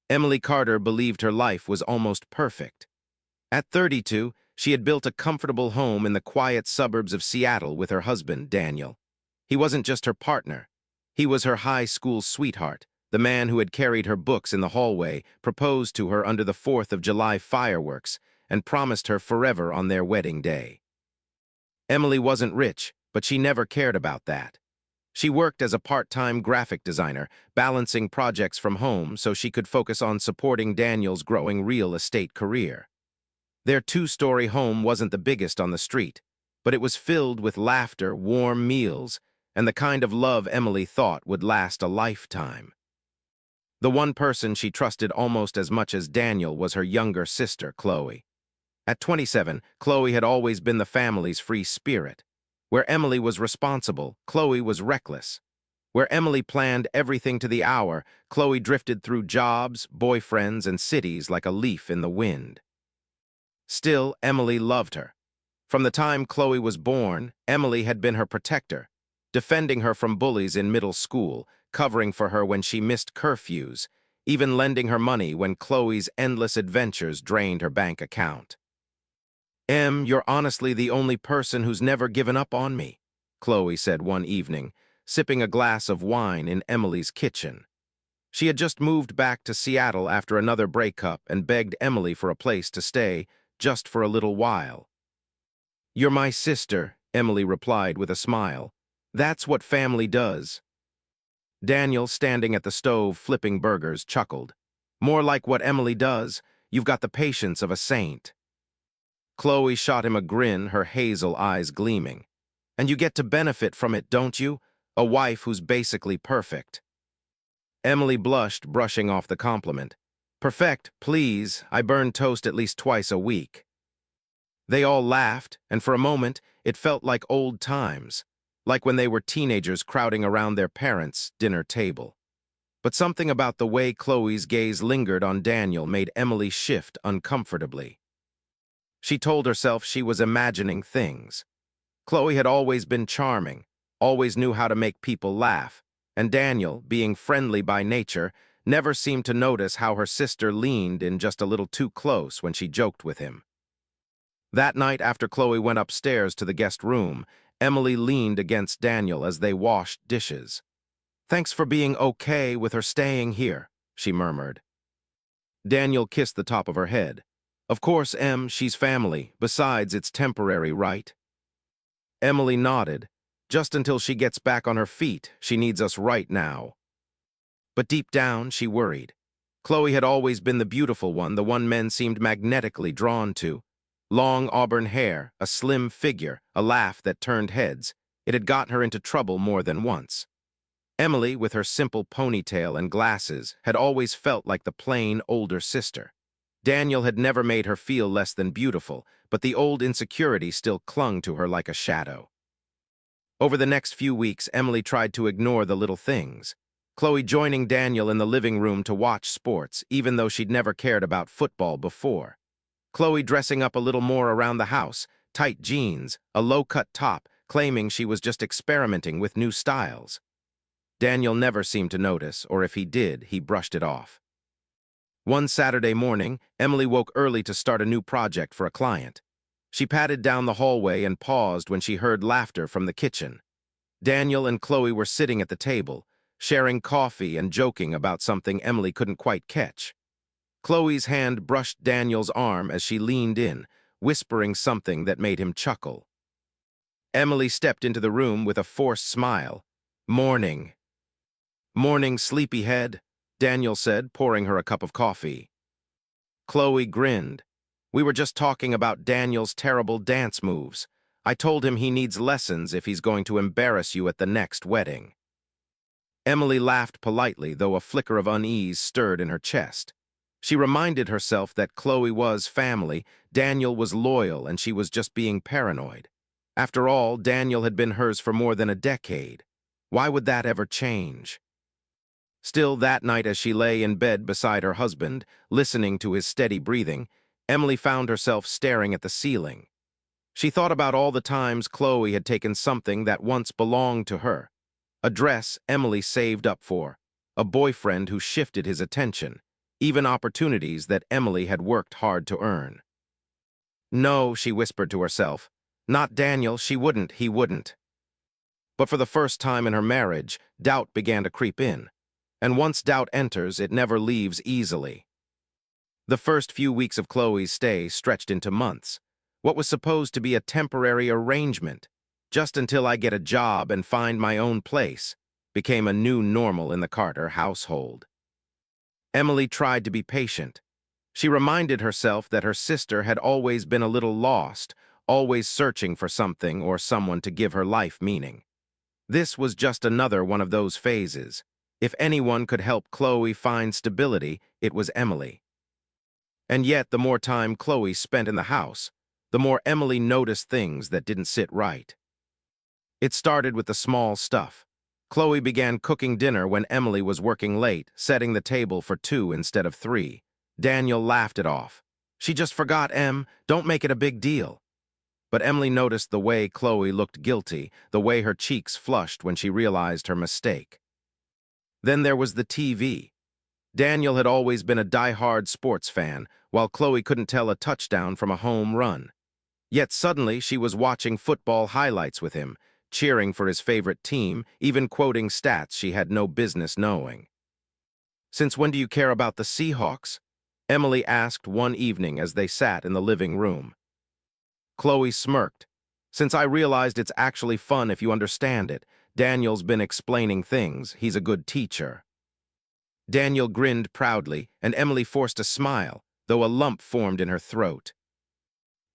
Emily Carter believed her life was almost perfect. At 32, she had built a comfortable home in the quiet suburbs of Seattle with her husband, Daniel. He wasn't just her partner. He was her high school sweetheart, the man who had carried her books in the hallway, proposed to her under the 4th of July fireworks, and promised her forever on their wedding day. Emily wasn't rich, but she never cared about that. She worked as a part-time graphic designer, balancing projects from home so she could focus on supporting Daniel's growing real estate career. Their 2-story home wasn't the biggest on the street, but it was filled with laughter, warm meals, and the kind of love Emily thought would last a lifetime. The one person she trusted almost as much as Daniel was her younger sister, Chloe. At 27, Chloe had always been the family's free spirit. Where Emily was responsible, Chloe was reckless. Where Emily planned everything to the hour, Chloe drifted through jobs, boyfriends, and cities like a leaf in the wind. Still, Emily loved her. From the time Chloe was born, Emily had been her protector, defending her from bullies in middle school, covering for her when she missed curfews, even lending her money when Chloe's endless adventures drained her bank account. You're honestly the only person who's never given up on me," Chloe said one evening, sipping a glass of wine in Emily's kitchen. She had just moved back to Seattle after another breakup and begged Emily for a place to stay, just for a little while. "You're my sister," Emily replied with a smile. "That's what family does." Daniel, standing at the stove flipping burgers, chuckled. "More like what Emily does. You've got the patience of a saint." Chloe shot him a grin, her hazel eyes gleaming. "And you get to benefit from it, don't you? A wife who's basically perfect." Emily blushed, brushing off the compliment. "Perfect, please. I burn toast at least twice a week." They all laughed, and for a moment, it felt like old times, like when they were teenagers crowding around their parents' dinner table. But something about the way Chloe's gaze lingered on Daniel made Emily shift uncomfortably. She told herself she was imagining things. Chloe had always been charming, always knew how to make people laugh, and Daniel, being friendly by nature, never seemed to notice how her sister leaned in just a little too close when she joked with him. That night, after Chloe went upstairs to the guest room, Emily leaned against Daniel as they washed dishes. "Thanks for being okay with her staying here," she murmured. Daniel kissed the top of her head. "Of course, Em, she's family. Besides, it's temporary, right?" Emily nodded. "Just until she gets back on her feet. She needs us right now." But deep down, she worried. Chloe had always been the beautiful one, the one men seemed magnetically drawn to. Long auburn hair, a slim figure, a laugh that turned heads. It had gotten her into trouble more than once. Emily, with her simple ponytail and glasses, had always felt like the plain, older sister. Daniel had never made her feel less than beautiful, but the old insecurity still clung to her like a shadow. Over the next few weeks, Emily tried to ignore the little things. Chloe joining Daniel in the living room to watch sports, even though she'd never cared about football before. Chloe dressing up a little more around the house, tight jeans, a low-cut top, claiming she was just experimenting with new styles. Daniel never seemed to notice, or if he did, he brushed it off. One Saturday morning, Emily woke early to start a new project for a client. She padded down the hallway and paused when she heard laughter from the kitchen. Daniel and Chloe were sitting at the table, sharing coffee and joking about something Emily couldn't quite catch. Chloe's hand brushed Daniel's arm as she leaned in, whispering something that made him chuckle. Emily stepped into the room with a forced smile. "Morning." "Morning, sleepyhead," Daniel said, pouring her a cup of coffee. Chloe grinned. "We were just talking about Daniel's terrible dance moves. I told him he needs lessons if he's going to embarrass you at the next wedding." Emily laughed politely, though a flicker of unease stirred in her chest. She reminded herself that Chloe was family, Daniel was loyal, and she was just being paranoid. After all, Daniel had been hers for more than a decade. Why would that ever change? Still, that night as she lay in bed beside her husband, listening to his steady breathing, Emily found herself staring at the ceiling. She thought about all the times Chloe had taken something that once belonged to her. A dress Emily saved up for, a boyfriend who shifted his attention, even opportunities that Emily had worked hard to earn. No, she whispered to herself. Not Daniel, he wouldn't. But for the first time in her marriage, doubt began to creep in. And once doubt enters, it never leaves easily. The first few weeks of Chloe's stay stretched into months. What was supposed to be a temporary arrangement, just until I get a job and find my own place, became a new normal in the Carter household. Emily tried to be patient. She reminded herself that her sister had always been a little lost, always searching for something or someone to give her life meaning. This was just another one of those phases. If anyone could help Chloe find stability, it was Emily. And yet, the more time Chloe spent in the house, the more Emily noticed things that didn't sit right. It started with the small stuff. Chloe began cooking dinner when Emily was working late, setting the table for 2 instead of 3. Daniel laughed it off. She just forgot, don't make it a big deal. But Emily noticed the way Chloe looked guilty, the way her cheeks flushed when she realized her mistake. Then there was the TV. Daniel had always been a die-hard sports fan, while Chloe couldn't tell a touchdown from a home run. Yet suddenly she was watching football highlights with him, cheering for his favorite team, even quoting stats she had no business knowing. "Since when do you care about the Seahawks?" Emily asked one evening as they sat in the living room. Chloe smirked. "Since I realized it's actually fun if you understand it. Daniel's been explaining things. He's a good teacher." Daniel grinned proudly, and Emily forced a smile, though a lump formed in her throat.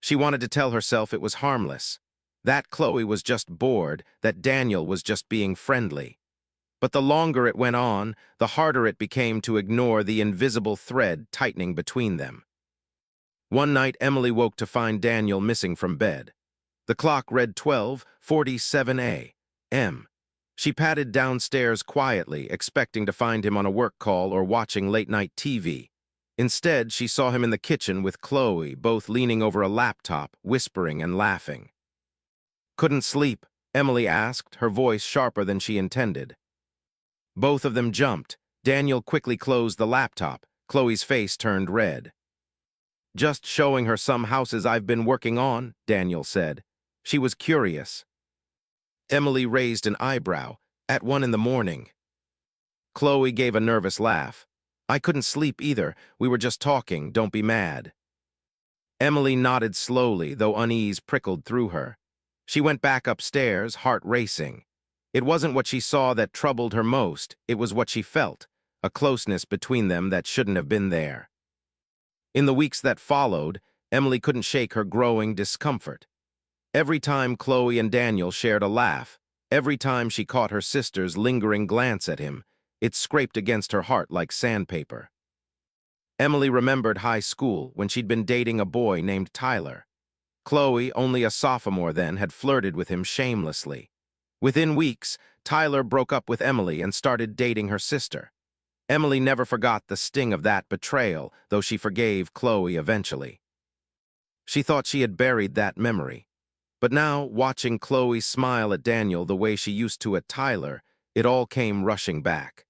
She wanted to tell herself it was harmless, that Chloe was just bored, that Daniel was just being friendly. But the longer it went on, the harder it became to ignore the invisible thread tightening between them. One night, Emily woke to find Daniel missing from bed. The clock read 12:47 a.m. She padded downstairs quietly, expecting to find him on a work call or watching late-night TV. Instead, she saw him in the kitchen with Chloe, both leaning over a laptop, whispering and laughing. "Couldn't sleep?" Emily asked, her voice sharper than she intended. Both of them jumped. Daniel quickly closed the laptop. Chloe's face turned red. "Just showing her some houses I've been working on," Daniel said. She was curious. Emily raised an eyebrow. "At 1 in the morning." Chloe gave a nervous laugh. "I couldn't sleep either. We were just talking. Don't be mad." Emily nodded slowly, though unease prickled through her. She went back upstairs, heart racing. It wasn't what she saw that troubled her most. It was what she felt, a closeness between them that shouldn't have been there. In the weeks that followed, Emily couldn't shake her growing discomfort. Every time Chloe and Daniel shared a laugh, every time she caught her sister's lingering glance at him, it scraped against her heart like sandpaper. Emily remembered high school when she'd been dating a boy named Tyler. Chloe, only a sophomore then, had flirted with him shamelessly. Within weeks, Tyler broke up with Emily and started dating her sister. Emily never forgot the sting of that betrayal, though she forgave Chloe eventually. She thought she had buried that memory. But now, watching Chloe smile at Daniel the way she used to at Tyler, it all came rushing back.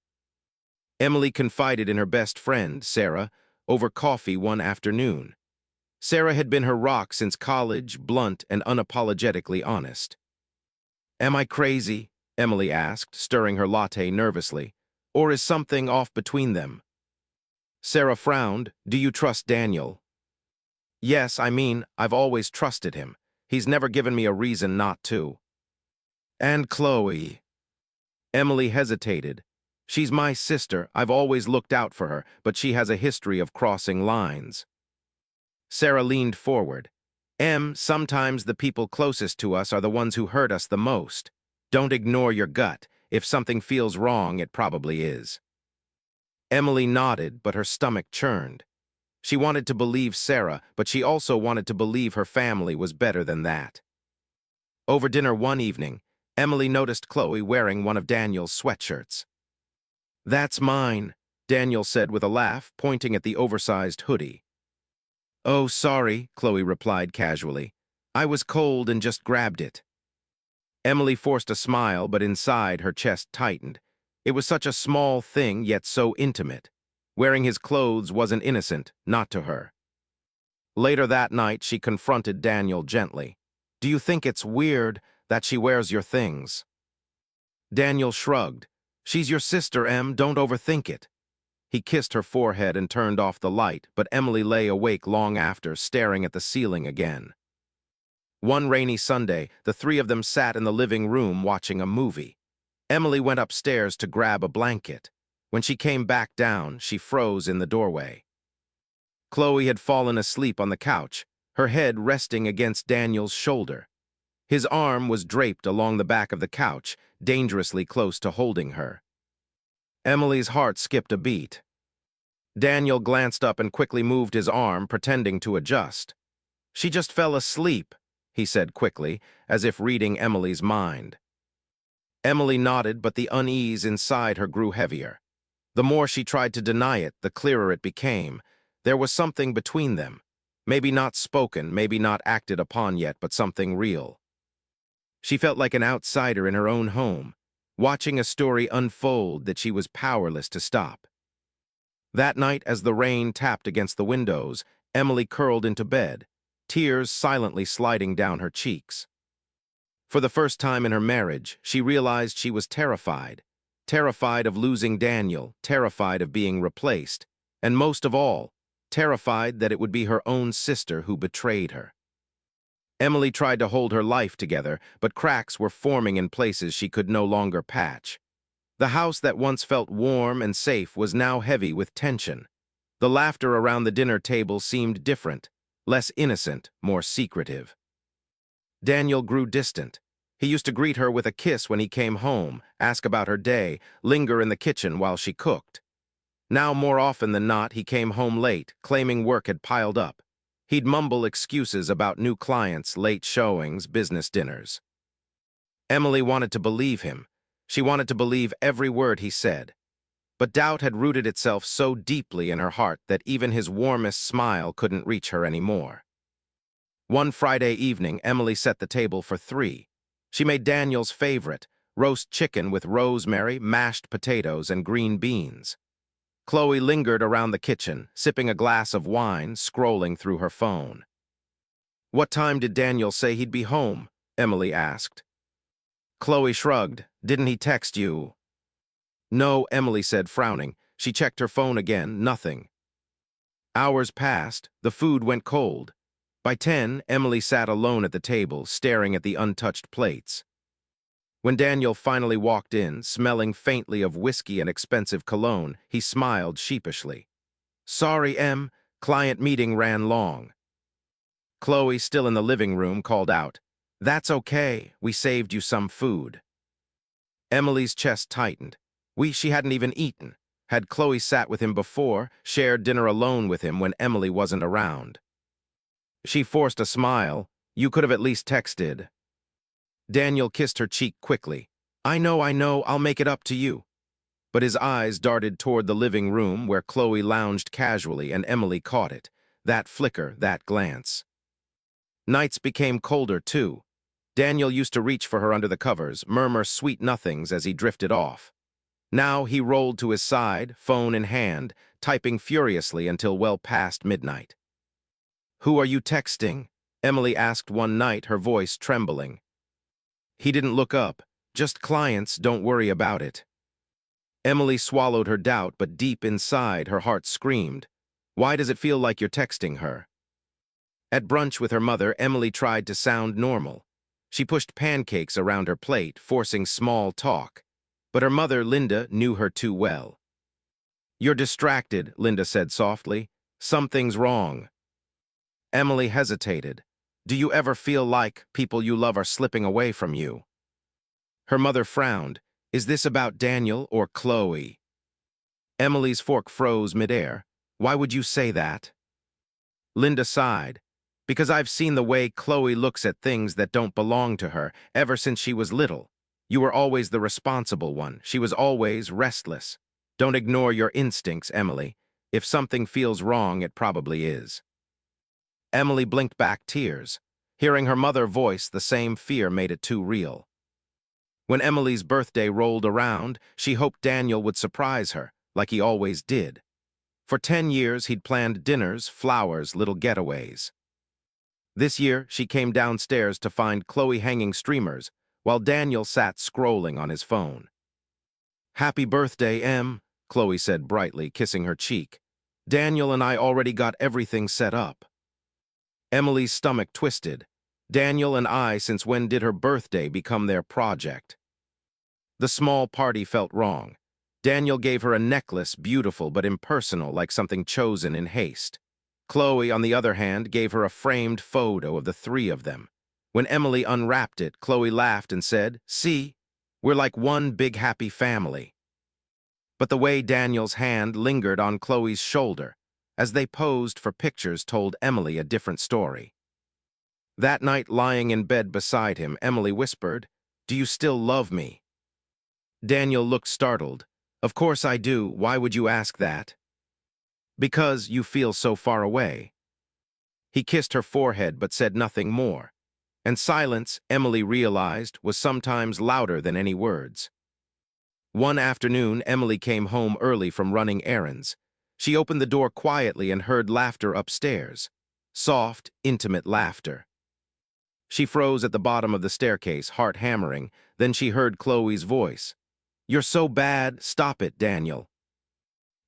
Emily confided in her best friend, Sarah, over coffee one afternoon. Sarah had been her rock since college, blunt and unapologetically honest. "Am I crazy?" Emily asked, stirring her latte nervously. "Or is something off between them?" Sarah frowned. "Do you trust Daniel?" "Yes, I've always trusted him. He's never given me a reason not to." "And Chloe?" Emily hesitated. "She's my sister. I've always looked out for her, but she has a history of crossing lines." Sarah leaned forward. Sometimes the people closest to us are the ones who hurt us the most. Don't ignore your gut. If something feels wrong, it probably is." Emily nodded, but her stomach churned. She wanted to believe Sarah, but she also wanted to believe her family was better than that. Over dinner one evening, Emily noticed Chloe wearing one of Daniel's sweatshirts. "That's mine," Daniel said with a laugh, pointing at the oversized hoodie. "Oh, sorry," Chloe replied casually. "I was cold and just grabbed it." Emily forced a smile, but inside her chest tightened. It was such a small thing, yet so intimate. Wearing his clothes wasn't innocent, not to her. Later that night, she confronted Daniel gently. "Do you think it's weird that she wears your things?" Daniel shrugged. "She's your sister, Em, don't overthink it." He kissed her forehead and turned off the light, but Emily lay awake long after, staring at the ceiling again. One rainy Sunday, the three of them sat in the living room watching a movie. Emily went upstairs to grab a blanket. When she came back down, she froze in the doorway. Chloe had fallen asleep on the couch, her head resting against Daniel's shoulder. His arm was draped along the back of the couch, dangerously close to holding her. Emily's heart skipped a beat. Daniel glanced up and quickly moved his arm, pretending to adjust. "She just fell asleep," he said quickly, as if reading Emily's mind. Emily nodded, but the unease inside her grew heavier. The more she tried to deny it, the clearer it became. There was something between them. Maybe not spoken, maybe not acted upon yet, but something real. She felt like an outsider in her own home, watching a story unfold that she was powerless to stop. That night, as the rain tapped against the windows, Emily curled into bed, tears silently sliding down her cheeks. For the first time in her marriage, she realized she was terrified. Terrified of losing Daniel, terrified of being replaced, and most of all, terrified that it would be her own sister who betrayed her. Emily tried to hold her life together, but cracks were forming in places she could no longer patch. The house that once felt warm and safe was now heavy with tension. The laughter around the dinner table seemed different, less innocent, more secretive. Daniel grew distant. He used to greet her with a kiss when he came home, ask about her day, linger in the kitchen while she cooked. Now, more often than not, he came home late, claiming work had piled up. He'd mumble excuses about new clients, late showings, business dinners. Emily wanted to believe him. She wanted to believe every word he said. But doubt had rooted itself so deeply in her heart that even his warmest smile couldn't reach her anymore. One Friday evening, Emily set the table for three. She made Daniel's favorite, roast chicken with rosemary, mashed potatoes, and green beans. Chloe lingered around the kitchen, sipping a glass of wine, scrolling through her phone. "What time did Daniel say he'd be home?" Emily asked. Chloe shrugged. "Didn't he text you?" "No," Emily said, frowning. She checked her phone again, nothing. Hours passed, the food went cold. By 10, Emily sat alone at the table, staring at the untouched plates. When Daniel finally walked in, smelling faintly of whiskey and expensive cologne, he smiled sheepishly. "Sorry, Em, client meeting ran long." Chloe, still in the living room, called out, "That's okay, we saved you some food." Emily's chest tightened. She hadn't even eaten. Had Chloe sat with him before, shared dinner alone with him when Emily wasn't around? She forced a smile. "You could have at least texted." Daniel kissed her cheek quickly. I know, I'll make it up to you." But his eyes darted toward the living room where Chloe lounged casually, and Emily caught it. That flicker, that glance. Nights became colder, too. Daniel used to reach for her under the covers, murmur sweet nothings as he drifted off. Now he rolled to his side, phone in hand, typing furiously until well past midnight. "Who are you texting?" Emily asked one night, her voice trembling. He didn't look up. "Just clients, don't worry about it." Emily swallowed her doubt, but deep inside, her heart screamed. "Why does it feel like you're texting her?" At brunch with her mother, Emily tried to sound normal. She pushed pancakes around her plate, forcing small talk. But her mother, Linda, knew her too well. "You're distracted," Linda said softly. "Something's wrong." Emily hesitated. "Do you ever feel like people you love are slipping away from you?" Her mother frowned. "Is this about Daniel or Chloe?" Emily's fork froze midair. "Why would you say that?" Linda sighed. "Because I've seen the way Chloe looks at things that don't belong to her, ever since she was little. You were always the responsible one. She was always restless. Don't ignore your instincts, Emily. If something feels wrong, it probably is." Emily blinked back tears. Hearing her mother voice the same fear made it too real. When Emily's birthday rolled around, she hoped Daniel would surprise her, like he always did. For 10 years, he'd planned dinners, flowers, little getaways. This year, she came downstairs to find Chloe hanging streamers, while Daniel sat scrolling on his phone. "Happy birthday, Em," Chloe said brightly, kissing her cheek. "Daniel and I already got everything set up." Emily's stomach twisted. Daniel and I, since when did her birthday become their project? The small party felt wrong. Daniel gave her a necklace, beautiful but impersonal, like something chosen in haste. Chloe, on the other hand, gave her a framed photo of the three of them. When Emily unwrapped it, Chloe laughed and said, "See, we're like one big happy family." But the way Daniel's hand lingered on Chloe's shoulder as they posed for pictures told Emily a different story. That night, lying in bed beside him, Emily whispered, "Do you still love me?" Daniel looked startled. "Of course I do. Why would you ask that?" "Because you feel so far away." He kissed her forehead but said nothing more. And silence, Emily realized, was sometimes louder than any words. One afternoon, Emily came home early from running errands. She opened the door quietly and heard laughter upstairs. Soft, intimate laughter. She froze at the bottom of the staircase, heart hammering. Then she heard Chloe's voice. "You're so bad. Stop it, Daniel."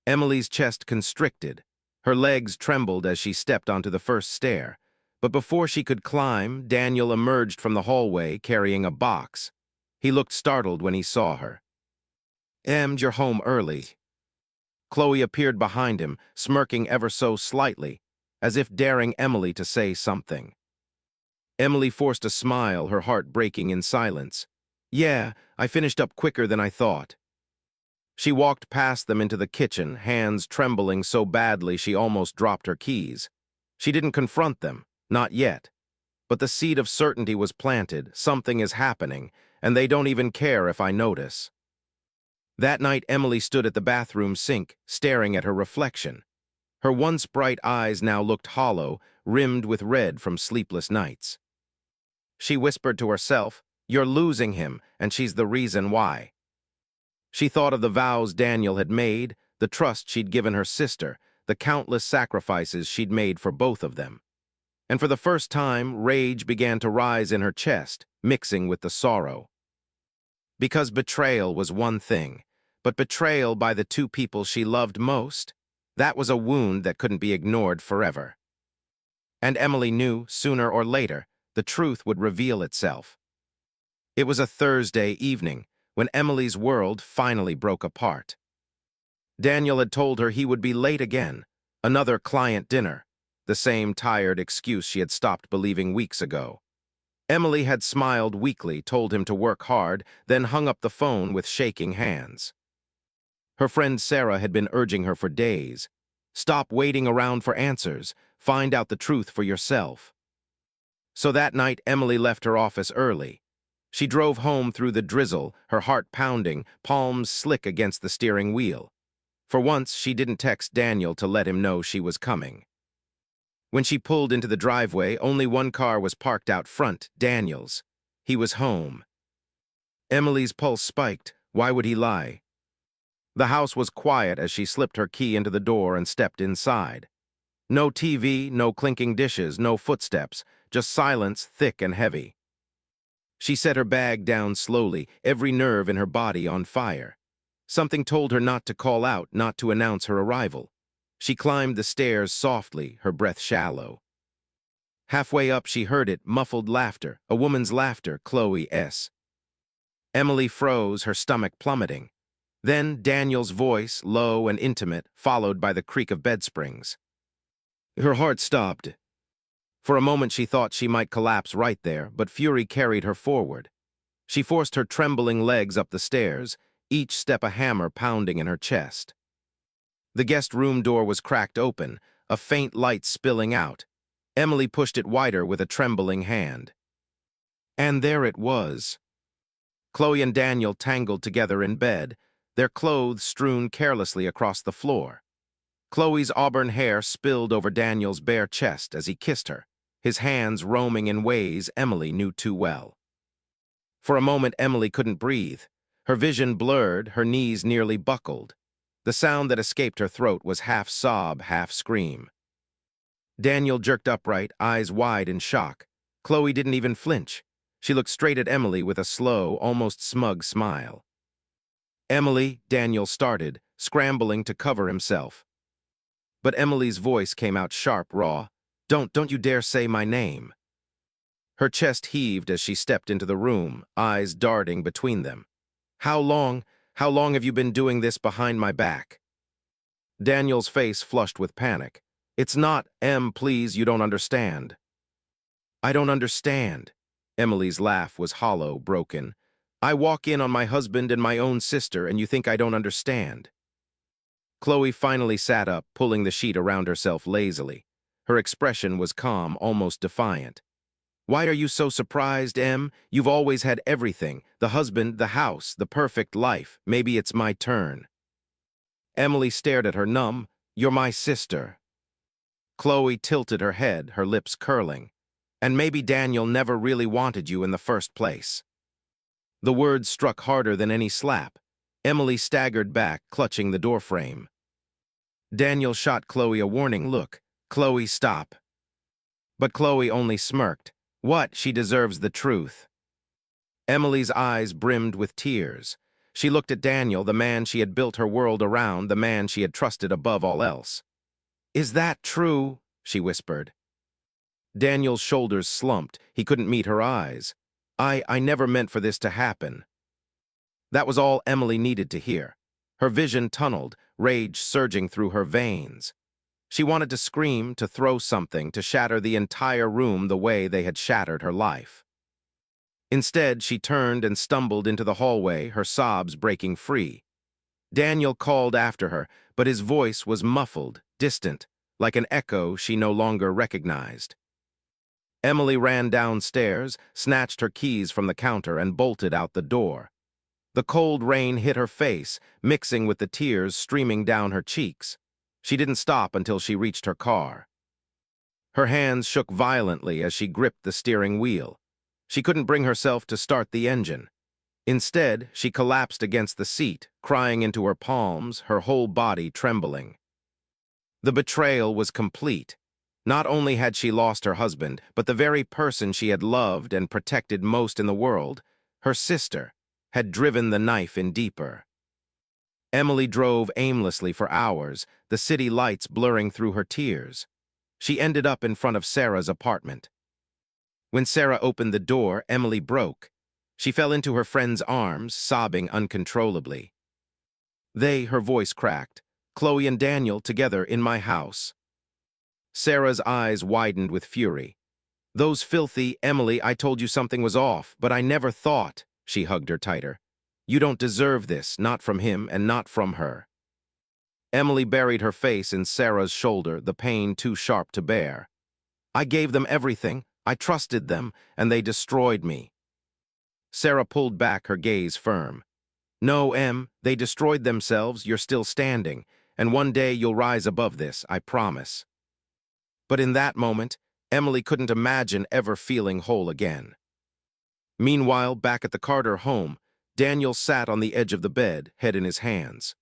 Emily's chest constricted. Her legs trembled as she stepped onto the first stair. But before she could climb, Daniel emerged from the hallway carrying a box. He looked startled when he saw her. "Em, you're home early." Chloe appeared behind him, smirking ever so slightly, as if daring Emily to say something. Emily forced a smile, her heart breaking in silence. "Yeah, I finished up quicker than I thought." She walked past them into the kitchen, hands trembling so badly she almost dropped her keys. She didn't confront them, not yet. But the seed of certainty was planted. Something is happening, and they don't even care if I notice. That night, Emily stood at the bathroom sink, staring at her reflection. Her once bright eyes now looked hollow, rimmed with red from sleepless nights. She whispered to herself, "You're losing him, and she's the reason why." She thought of the vows Daniel had made, the trust she'd given her sister, the countless sacrifices she'd made for both of them. And for the first time, rage began to rise in her chest, mixing with the sorrow. Because betrayal was one thing, but betrayal by the two people she loved most, that was a wound that couldn't be ignored forever. And Emily knew, sooner or later, the truth would reveal itself. It was a Thursday evening, when Emily's world finally broke apart. Daniel had told her he would be late again, another client dinner, the same tired excuse she had stopped believing weeks ago. Emily had smiled weakly, told him to work hard, then hung up the phone with shaking hands. Her friend Sarah had been urging her for days. "Stop waiting around for answers. Find out the truth for yourself." So that night, Emily left her office early. She drove home through the drizzle, her heart pounding, palms slick against the steering wheel. For once, she didn't text Daniel to let him know she was coming. When she pulled into the driveway, only one car was parked out front, Daniel's. He was home. Emily's pulse spiked. Why would he lie? The house was quiet as she slipped her key into the door and stepped inside. No TV, no clinking dishes, no footsteps, just silence, thick and heavy. She set her bag down slowly, every nerve in her body on fire. Something told her not to call out, not to announce her arrival. She climbed the stairs softly, her breath shallow. Halfway up, she heard it, muffled laughter, a woman's laughter, Chloe's. Emily froze, her stomach plummeting. Then Daniel's voice, low and intimate, followed by the creak of bedsprings. Her heart stopped. For a moment she thought she might collapse right there, but fury carried her forward. She forced her trembling legs up the stairs, each step a hammer pounding in her chest. The guest room door was cracked open, a faint light spilling out. Emily pushed it wider with a trembling hand. And there it was. Chloe and Daniel tangled together in bed, their clothes strewn carelessly across the floor. Chloe's auburn hair spilled over Daniel's bare chest as he kissed her, his hands roaming in ways Emily knew too well. For a moment, Emily couldn't breathe. Her vision blurred, her knees nearly buckled. The sound that escaped her throat was half sob, half scream. Daniel jerked upright, eyes wide in shock. Chloe didn't even flinch. She looked straight at Emily with a slow, almost smug smile. "Emily," Daniel started, scrambling to cover himself. But Emily's voice came out sharp, raw. Don't you dare say my name." Her chest heaved as she stepped into the room, eyes darting between them. How long have you been doing this behind my back?" Daniel's face flushed with panic. "It's not, Em, please, you don't understand." "I don't understand." Emily's laugh was hollow, broken. "I walk in on my husband and my own sister, and you think I don't understand." Chloe finally sat up, pulling the sheet around herself lazily. Her expression was calm, almost defiant. "Why are you so surprised, Em? You've always had everything. The husband, the house, the perfect life. Maybe it's my turn." Emily stared at her, numb. "You're my sister." Chloe tilted her head, her lips curling. "And maybe Daniel never really wanted you in the first place." The words struck harder than any slap. Emily staggered back, clutching the doorframe. Daniel shot Chloe a warning look. "Chloe, stop." But Chloe only smirked. "What? She deserves the truth." Emily's eyes brimmed with tears. She looked at Daniel, the man she had built her world around, the man she had trusted above all else. "Is that true?" she whispered. Daniel's shoulders slumped. He couldn't meet her eyes. I never meant for this to happen." That was all Emily needed to hear. Her vision tunneled, rage surging through her veins. She wanted to scream, to throw something, to shatter the entire room the way they had shattered her life. Instead, she turned and stumbled into the hallway, her sobs breaking free. Daniel called after her, but his voice was muffled, distant, like an echo she no longer recognized. Emily ran downstairs, snatched her keys from the counter, and bolted out the door. The cold rain hit her face, mixing with the tears streaming down her cheeks. She didn't stop until she reached her car. Her hands shook violently as she gripped the steering wheel. She couldn't bring herself to start the engine. Instead, she collapsed against the seat, crying into her palms, her whole body trembling. The betrayal was complete. Not only had she lost her husband, but the very person she had loved and protected most in the world, her sister, had driven the knife in deeper. Emily drove aimlessly for hours, the city lights blurring through her tears. She ended up in front of Sarah's apartment. When Sarah opened the door, Emily broke. She fell into her friend's arms, sobbing uncontrollably. Her voice cracked. "Chloe and Daniel together in my house." Sarah's eyes widened with fury. "Those filthy, Emily, I told you something was off, but I never thought." She hugged her tighter. "You don't deserve this, not from him and not from her." Emily buried her face in Sarah's shoulder, the pain too sharp to bear. "I gave them everything. I trusted them, and they destroyed me." Sarah pulled back, her gaze firm. "No, Em, they destroyed themselves. You're still standing, and one day you'll rise above this, I promise." But in that moment, Emily couldn't imagine ever feeling whole again. Meanwhile, back at the Carter home, Daniel sat on the edge of the bed, head in his hands.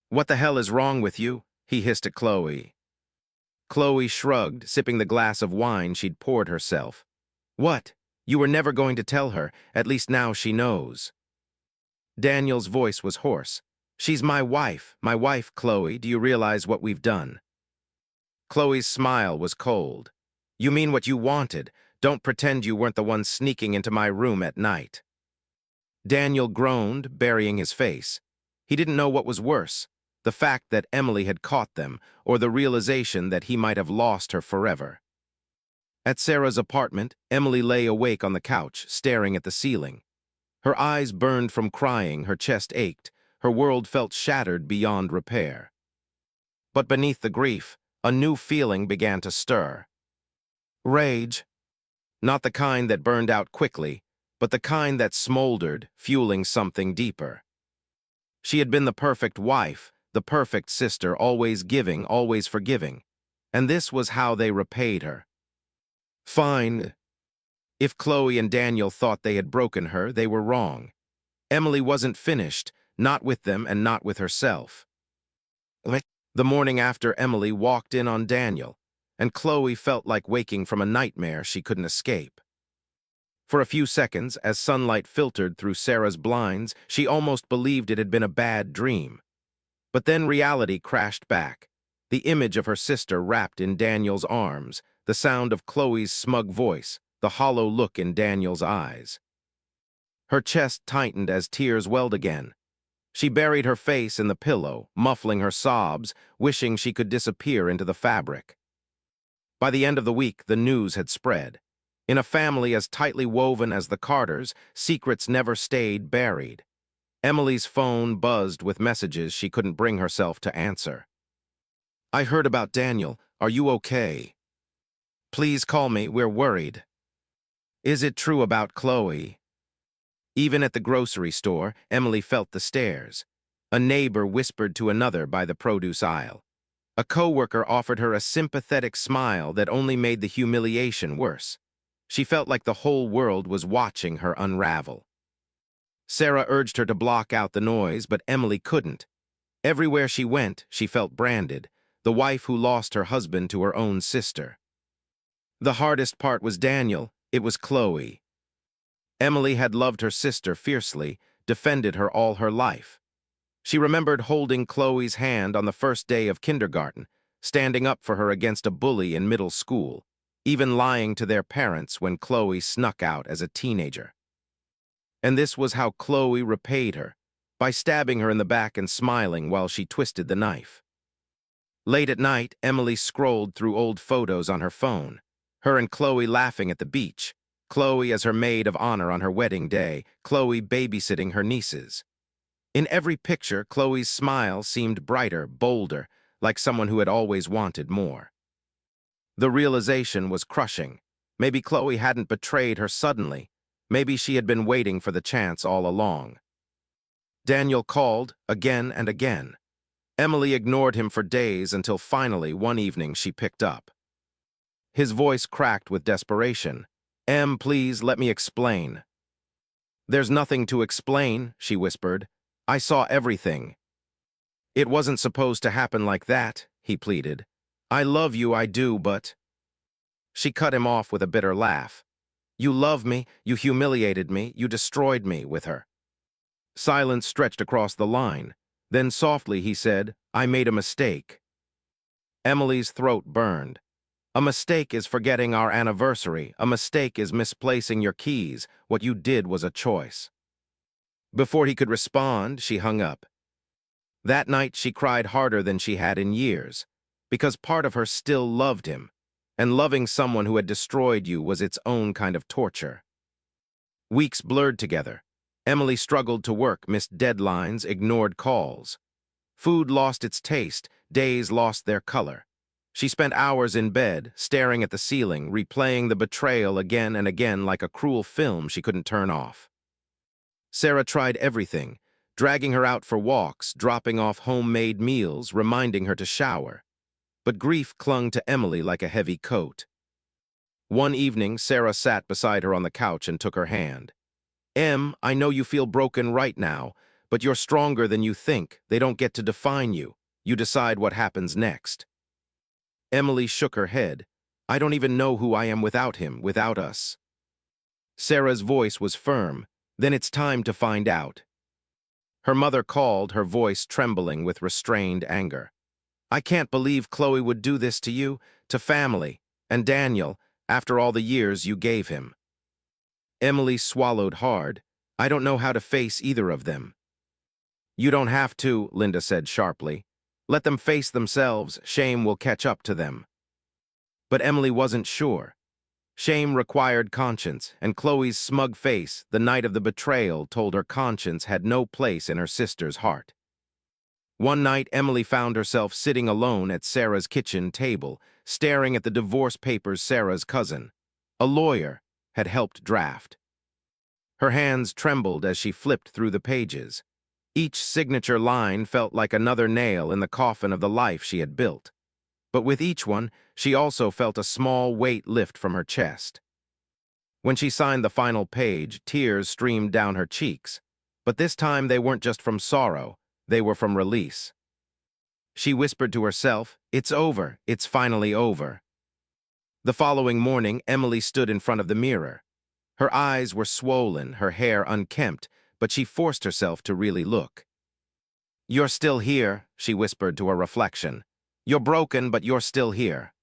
"What the hell is wrong with you?" he hissed at Chloe. Chloe shrugged, sipping the glass of wine she'd poured herself. "What? You were never going to tell her, at least now she knows." Daniel's voice was hoarse. "She's my wife, Chloe. Do you realize what we've done?" Chloe's smile was cold. "You mean what you wanted. Don't pretend you weren't the one sneaking into my room at night." Daniel groaned, burying his face. He didn't know what was worse, the fact that Emily had caught them, or the realization that he might have lost her forever. At Sarah's apartment, Emily lay awake on the couch, staring at the ceiling. Her eyes burned from crying, her chest ached, her world felt shattered beyond repair. But beneath the grief, a new feeling began to stir. Rage. Not the kind that burned out quickly, but the kind that smoldered, fueling something deeper. She had been the perfect wife, the perfect sister, always giving, always forgiving. And this was how they repaid her. Fine. If Chloe and Daniel thought they had broken her, they were wrong. Emily wasn't finished, not with them and not with herself. The morning after, Emily walked in on Daniel, and Chloe felt like waking from a nightmare she couldn't escape. For a few seconds, as sunlight filtered through Sarah's blinds, she almost believed it had been a bad dream. But then reality crashed back. The image of her sister wrapped in Daniel's arms, the sound of Chloe's smug voice, the hollow look in Daniel's eyes. Her chest tightened as tears welled again. She buried her face in the pillow, muffling her sobs, wishing she could disappear into the fabric. By the end of the week, the news had spread. In a family as tightly woven as the Carters, secrets never stayed buried. Emily's phone buzzed with messages she couldn't bring herself to answer. "I heard about Daniel. Are you okay? Please call me. We're worried. Is it true about Chloe?" Even at the grocery store, Emily felt the stares. A neighbor whispered to another by the produce aisle. A coworker offered her a sympathetic smile that only made the humiliation worse. She felt like the whole world was watching her unravel. Sarah urged her to block out the noise, but Emily couldn't. Everywhere she went, she felt branded, the wife who lost her husband to her own sister. The hardest part was Daniel. It was Chloe. Emily had loved her sister fiercely, defended her all her life. She remembered holding Chloe's hand on the first day of kindergarten, standing up for her against a bully in middle school, even lying to their parents when Chloe snuck out as a teenager. And this was how Chloe repaid her, by stabbing her in the back and smiling while she twisted the knife. Late at night, Emily scrolled through old photos on her phone, her and Chloe laughing at the beach, Chloe as her maid of honor on her wedding day, Chloe babysitting her nieces. In every picture, Chloe's smile seemed brighter, bolder, like someone who had always wanted more. The realization was crushing. Maybe Chloe hadn't betrayed her suddenly. Maybe she had been waiting for the chance all along. Daniel called again and again. Emily ignored him for days until finally one evening she picked up. His voice cracked with desperation. "Em, please, let me explain." "There's nothing to explain," she whispered. "I saw everything." "It wasn't supposed to happen like that," he pleaded. "I love you, I do, but—" She cut him off with a bitter laugh. "You love me, you humiliated me, you destroyed me," with her. Silence stretched across the line. Then softly he said, "I made a mistake." Emily's throat burned. "A mistake is forgetting our anniversary. A mistake is misplacing your keys. What you did was a choice." Before he could respond, she hung up. That night she cried harder than she had in years, because part of her still loved him, and loving someone who had destroyed you was its own kind of torture. Weeks blurred together. Emily struggled to work, missed deadlines, ignored calls. Food lost its taste, days lost their color. She spent hours in bed, staring at the ceiling, replaying the betrayal again and again like a cruel film she couldn't turn off. Sarah tried everything, dragging her out for walks, dropping off homemade meals, reminding her to shower. But grief clung to Emily like a heavy coat. One evening, Sarah sat beside her on the couch and took her hand. "Em, I know you feel broken right now, but you're stronger than you think. They don't get to define you. You decide what happens next." Emily shook her head. "I don't even know who I am without him, without us." Sarah's voice was firm. "Then it's time to find out." Her mother called, her voice trembling with restrained anger. "I can't believe Chloe would do this to you, to family, and Daniel, after all the years you gave him." Emily swallowed hard. "I don't know how to face either of them." "You don't have to," Linda said sharply. "Let them face themselves. Shame will catch up to them." But Emily wasn't sure. Shame required conscience, and Chloe's smug face, the night of the betrayal, told her conscience had no place in her sister's heart. One night, Emily found herself sitting alone at Sarah's kitchen table, staring at the divorce papers Sarah's cousin, a lawyer, had helped draft. Her hands trembled as she flipped through the pages. Each signature line felt like another nail in the coffin of the life she had built. But with each one, she also felt a small weight lift from her chest. When she signed the final page, tears streamed down her cheeks. But this time they weren't just from sorrow, they were from release. She whispered to herself, "It's over. It's finally over." The following morning, Emily stood in front of the mirror. Her eyes were swollen, her hair unkempt, but she forced herself to really look. "You're still here," she whispered to her reflection. "You're broken, but you're still here."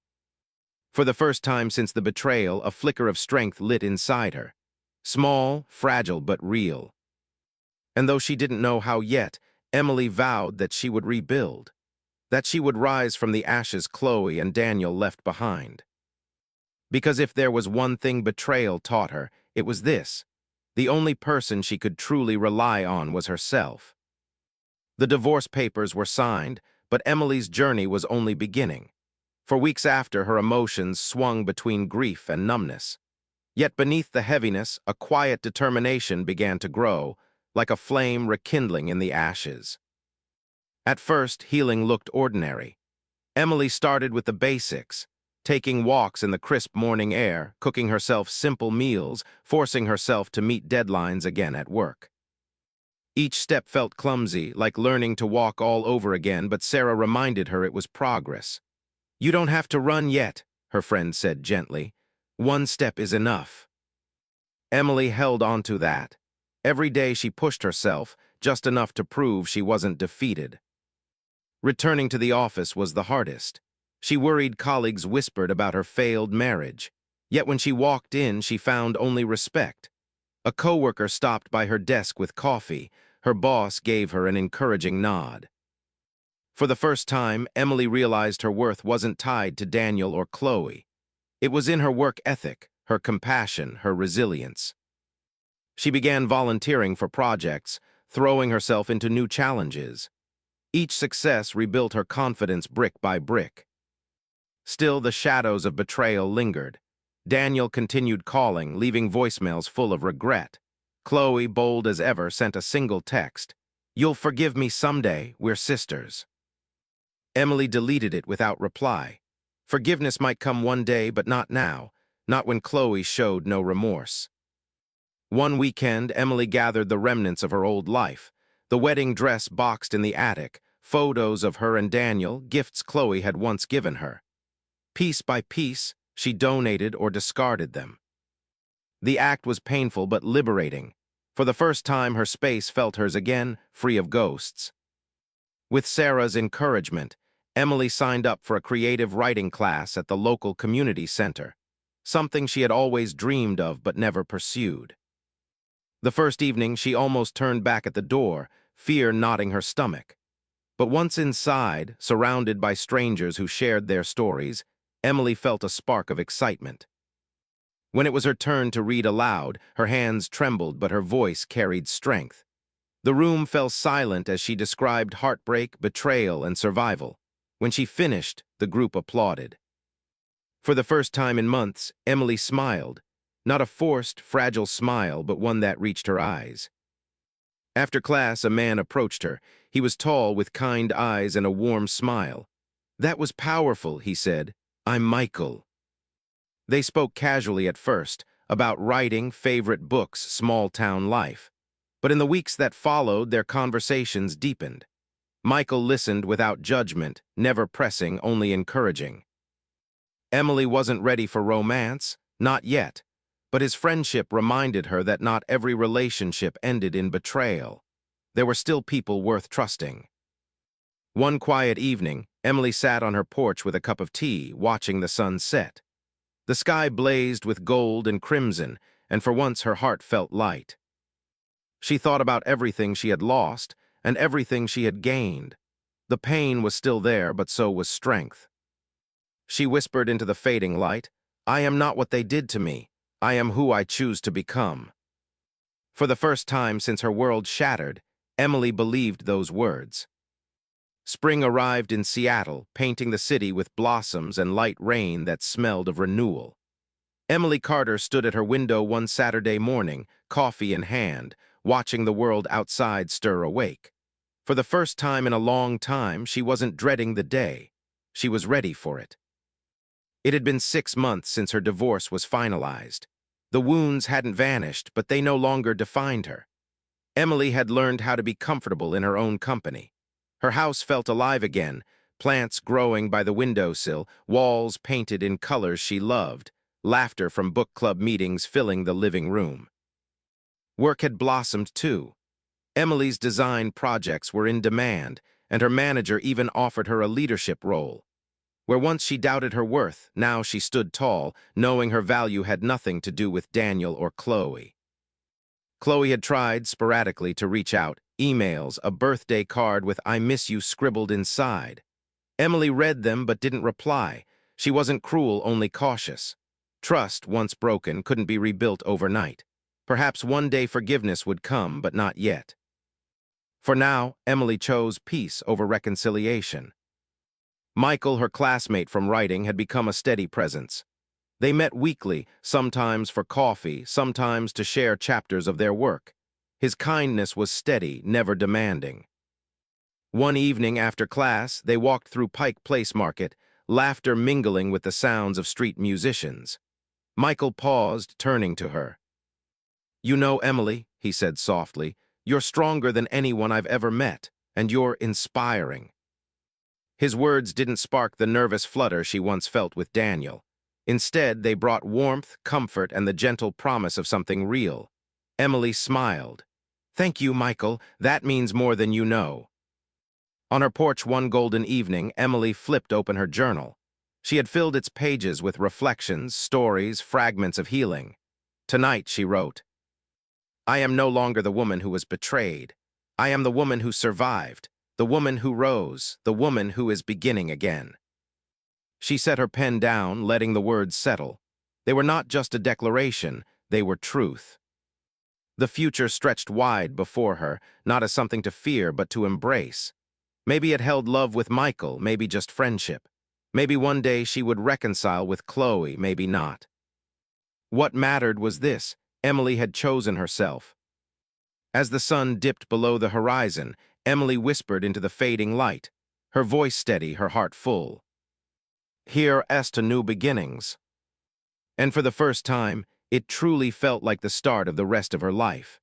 For the first time since the betrayal, a flicker of strength lit inside her. Small, fragile, but real. And though she didn't know how yet, Emily vowed that she would rebuild, that she would rise from the ashes Chloe and Daniel left behind. Because if there was one thing betrayal taught her, it was this: the only person she could truly rely on was herself. The divorce papers were signed, but Emily's journey was only beginning. For weeks after, her emotions swung between grief and numbness. Yet beneath the heaviness, a quiet determination began to grow, like a flame rekindling in the ashes. At first, healing looked ordinary. Emily started with the basics, taking walks in the crisp morning air, cooking herself simple meals, forcing herself to meet deadlines again at work. Each step felt clumsy, like learning to walk all over again, but Sarah reminded her it was progress. "You don't have to run yet," her friend said gently. "One step is enough." Emily held on to that. Every day she pushed herself, just enough to prove she wasn't defeated. Returning to the office was the hardest. She worried colleagues whispered about her failed marriage. Yet when she walked in, she found only respect. A coworker stopped by her desk with coffee. Her boss gave her an encouraging nod. For the first time, Emily realized her worth wasn't tied to Daniel or Chloe. It was in her work ethic, her compassion, her resilience. She began volunteering for projects, throwing herself into new challenges. Each success rebuilt her confidence brick by brick. Still, the shadows of betrayal lingered. Daniel continued calling, leaving voicemails full of regret. Chloe, bold as ever, sent a single text: "You'll forgive me someday, we're sisters." Emily deleted it without reply. Forgiveness might come one day, but not now, not when Chloe showed no remorse. One weekend, Emily gathered the remnants of her old life: the wedding dress boxed in the attic, photos of her and Daniel, gifts Chloe had once given her. Piece by piece, she donated or discarded them. The act was painful but liberating. For the first time, her space felt hers again, free of ghosts. With Sarah's encouragement, Emily signed up for a creative writing class at the local community center, something she had always dreamed of but never pursued. The first evening, she almost turned back at the door, fear knotting her stomach. But once inside, surrounded by strangers who shared their stories, Emily felt a spark of excitement. When it was her turn to read aloud, her hands trembled but her voice carried strength. The room fell silent as she described heartbreak, betrayal, and survival. When she finished, the group applauded. For the first time in months, Emily smiled. Not a forced, fragile smile, but one that reached her eyes. After class, a man approached her. He was tall, with kind eyes and a warm smile. "That was powerful," he said. "I'm Michael." They spoke casually at first, about writing, favorite books, small-town life. But in the weeks that followed, their conversations deepened. Michael listened without judgment, never pressing, only encouraging. Emily wasn't ready for romance, not yet, but his friendship reminded her that not every relationship ended in betrayal. There were still people worth trusting. One quiet evening, Emily sat on her porch with a cup of tea, watching the sun set. The sky blazed with gold and crimson, and for once her heart felt light. She thought about everything she had lost and everything she had gained. The pain was still there, but so was strength. She whispered into the fading light, "I am not what they did to me. I am who I choose to become." For the first time since her world shattered, Emily believed those words. Spring arrived in Seattle, painting the city with blossoms and light rain that smelled of renewal. Emily Carter stood at her window one Saturday morning, coffee in hand, watching the world outside stir awake. For the first time in a long time, she wasn't dreading the day. She was ready for it. It had been 6 months since her divorce was finalized. The wounds hadn't vanished, but they no longer defined her. Emily had learned how to be comfortable in her own company. Her house felt alive again, Plants growing by the windowsill, walls painted in colors she loved, laughter from book club meetings filling the living room. Work had blossomed too. Emily's design projects were in demand, and her manager even offered her a leadership role. Where once she doubted her worth, now she stood tall, knowing her value had nothing to do with Daniel or Chloe. Chloe had tried, sporadically, to reach out, emails, a birthday card with "I miss you" scribbled inside. Emily read them but didn't reply. She wasn't cruel, only cautious. Trust, once broken, couldn't be rebuilt overnight. Perhaps one day forgiveness would come, but not yet. For now, Emily chose peace over reconciliation. Michael, her classmate from writing, had become a steady presence. They met weekly, sometimes for coffee, sometimes to share chapters of their work. His kindness was steady, never demanding. One evening after class, they walked through Pike Place Market, laughter mingling with the sounds of street musicians. Michael paused, turning to her. "You know, Emily," he said softly, "you're stronger than anyone I've ever met, and you're inspiring." His words didn't spark the nervous flutter she once felt with Daniel. Instead, they brought warmth, comfort, and the gentle promise of something real. Emily smiled. "Thank you, Michael. That means more than you know." On her porch one golden evening, Emily flipped open her journal. She had filled its pages with reflections, stories, fragments of healing. Tonight, she wrote, "I am no longer the woman who was betrayed. I am the woman who survived, the woman who rose, the woman who is beginning again." She set her pen down, letting the words settle. They were not just a declaration, they were truth. The future stretched wide before her, not as something to fear, but to embrace. Maybe it held love with Michael, maybe just friendship. Maybe one day she would reconcile with Chloe, maybe not. What mattered was this: Emily had chosen herself. As the sun dipped below the horizon, Emily whispered into the fading light, her voice steady, her heart full. "Here's to new beginnings." And for the first time, it truly felt like the start of the rest of her life.